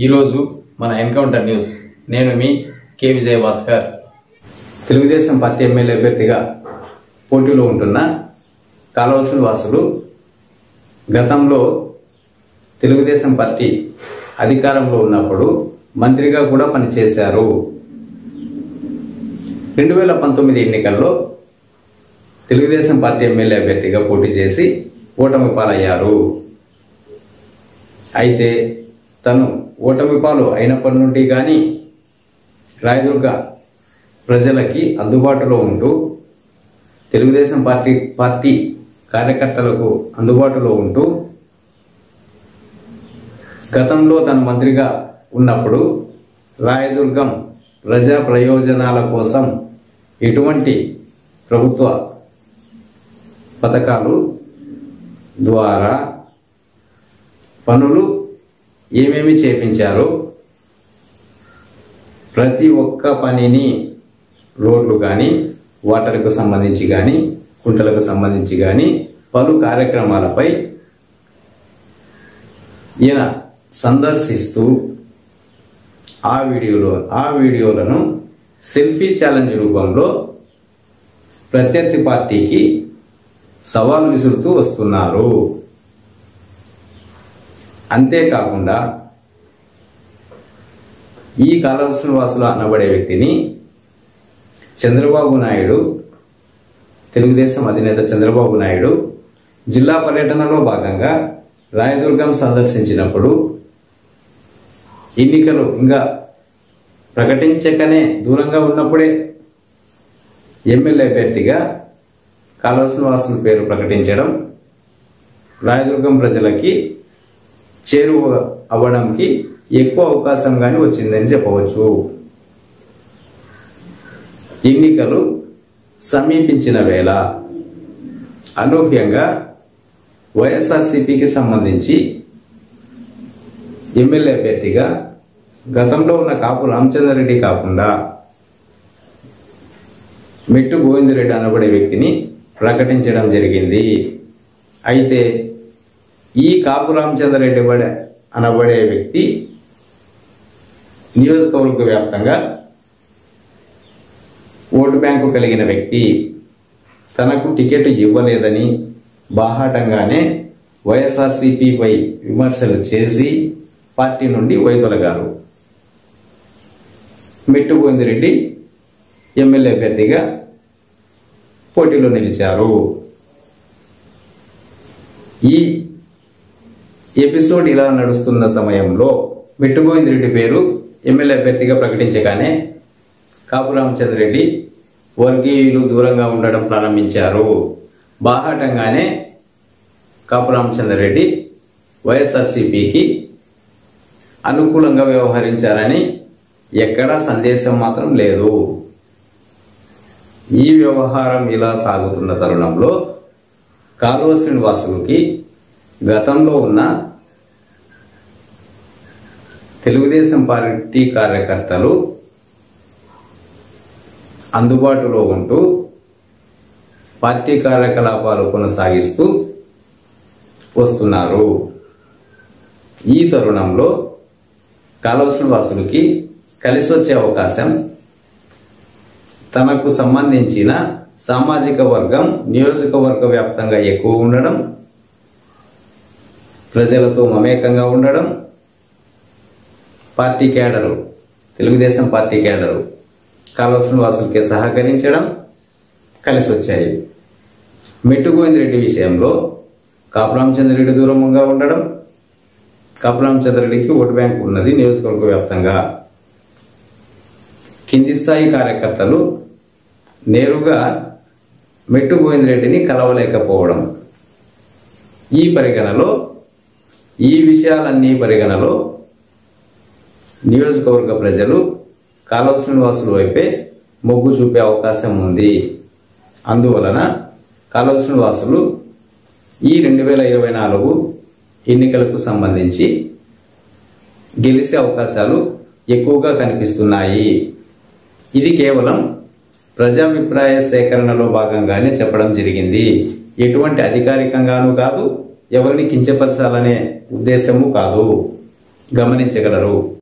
ఈరోజు మన encounter news నేను మీ కే విజయ భాస్కర్. తెలుగుదేశం పార్టీ ఎమ్మెల్యే అభ్యర్థిగా పోటీలో ఉంటున్న కాలువ వాసులు గతంలో తెలుగుదేశం పార్టీ అధికారంలో ఉన్నప్పుడు మంత్రిగా కూడా పనిచేశారు. 2019 ఎన్నికల్లో తెలుగుదేశం పార్టీ ఎమ్మెల్యే అభ్యర్థిగా పోటీ చేసి ఓటమి పాలయ్యారు. అయితే తను ఓటమి పాలు అయినప్పటి నుండి కానీ రాయదుర్గ ప్రజలకి అందుబాటులో ఉంటూ తెలుగుదేశం పార్టీ కార్యకర్తలకు అందుబాటులో ఉంటూ గతంలో తన మంత్రిగా ఉన్నప్పుడు రాయదుర్గం ప్రజా ప్రయోజనాల కోసం ఎటువంటి ప్రభుత్వ పథకాలు ద్వారా పనులు ఏమేమి చేపించారో ప్రతి ఒక్క పనిని రోడ్లు కానీ వాటర్కు సంబంధించి కానీ కుంటలకు సంబంధించి కానీ పలు కార్యక్రమాలపై ఈయన సందర్శిస్తూ ఆ వీడియోలను సెల్ఫీ ఛాలెంజ్ రూపంలో ప్రత్యర్థి పార్టీకి సవాల్ విసురుతూ వస్తున్నారు. అంతేకాకుండా ఈ కాలువ శ్రీనివాసులు అనబడే వ్యక్తిని చంద్రబాబు నాయుడు, తెలుగుదేశం అధినేత చంద్రబాబు నాయుడు జిల్లా పర్యటనలో భాగంగా రాయదుర్గం సందర్శించినప్పుడు ఎన్నికలు ఇంకా ప్రకటించకనే దూరంగా ఉన్నప్పుడే ఎమ్మెల్యే అభ్యర్థిగా కాలువ శ్రీనివాసులు పేరు ప్రకటించడం రాయదుర్గం ప్రజలకి చేరువ అవ్వడానికి ఎక్కువ అవకాశం కానీ వచ్చిందని చెప్పవచ్చు. ఎన్నికలు సమీపించిన వేళ అనూహ్యంగా వైఎస్ఆర్సీపీకి సంబంధించి ఎమ్మెల్యే అభ్యర్థిగా గతంలో ఉన్న కాపు రామచంద్రారెడ్డి కాకుండా మెట్టు గోవిందరెడ్డి అనబడే వ్యక్తిని ప్రకటించడం జరిగింది. అయితే ఈ కాపు రామచంద్రారెడ్డి అనబడే వ్యక్తి నియోజకవర్గ వ్యాప్తంగా ఓటు బ్యాంకు కలిగిన వ్యక్తి. తనకు టికెట్ ఇవ్వలేదని బాహాటంగానే వైఎస్ఆర్సీపీపై విమర్శలు చేసి పార్టీ నుండి వైదొలగారు. మెట్టు గోవిందరెడ్డి ఎమ్మెల్యే అభ్యర్థిగా పోటీలో నిలిచారు. ఈ ఎపిసోడ్ ఇలా నడుస్తున్న సమయంలో మెట్టు గోవిందరెడ్డి పేరు ఎమ్మెల్యే అభ్యర్థిగా ప్రకటించగానే కాపు రామచంద్రరెడ్డి వర్గీయులు దూరంగా ఉండడం ప్రారంభించారు. బాహాటంగానే కాపు రామచంద్రరెడ్డి వైఎస్ఆర్సీపీకి అనుకూలంగా వ్యవహరించారని ఎక్కడా సందేశం మాత్రం లేదు. ఈ వ్యవహారం ఇలా సాగుతున్న తరుణంలో కాలువ శ్రీనివాసులకి గతంలో ఉన్న తెలుగుదేశం పార్టీ కార్యకర్తలు అందుబాటులో ఉంటూ పార్టీ కార్యకలాపాలు కొనసాగిస్తూ వస్తున్నారు. ఈ తరుణంలో కాలువ శ్రీనివాసులకి కలిసి వచ్చే అవకాశం తనకు సంబంధించిన సామాజిక వర్గం నియోజకవర్గ వ్యాప్తంగా ఎక్కువ ఉండడం, ప్రజలతో మమేకంగా ఉండడం, party cadre Telugu Desam party cadre కాలువ శ్రీనివాసులకి సహకరించడం కలిసి వచ్చాయి. మెట్టు గోవిందరెడ్డి విషయంలో కాపు రామచంద్రరెడ్డి దూరంగా ఉండడం, కాపు రామచంద్రరెడ్డికి ఓటు బ్యాంకు ఉన్నది నియోజకవర్గ వ్యాప్తంగా. కింది స్థాయి కార్యకర్తలు నేరుగా మెట్టు గోవిందరెడ్డిని కలవలేకపోవడం, ఈ విషయాలన్నీ పరిగణలో నియోజకవర్గ ప్రజలు కాలువ శ్రీనివాసుల వైపే మొగ్గు చూపే అవకాశం ఉంది. అందువలన కాలువ శ్రీనివాసులు ఈ 2024 ఎన్నికలకు సంబంధించి గెలిచే అవకాశాలు ఎక్కువగా కనిపిస్తున్నాయి. ఇది కేవలం ప్రజాభిప్రాయ సేకరణలో భాగంగానే చెప్పడం జరిగింది. ఎటువంటి అధికారికంగానూ కాదు, ఎవరిని కించపరచాలనే ఉద్దేశము కాదు. గమనించగలరు.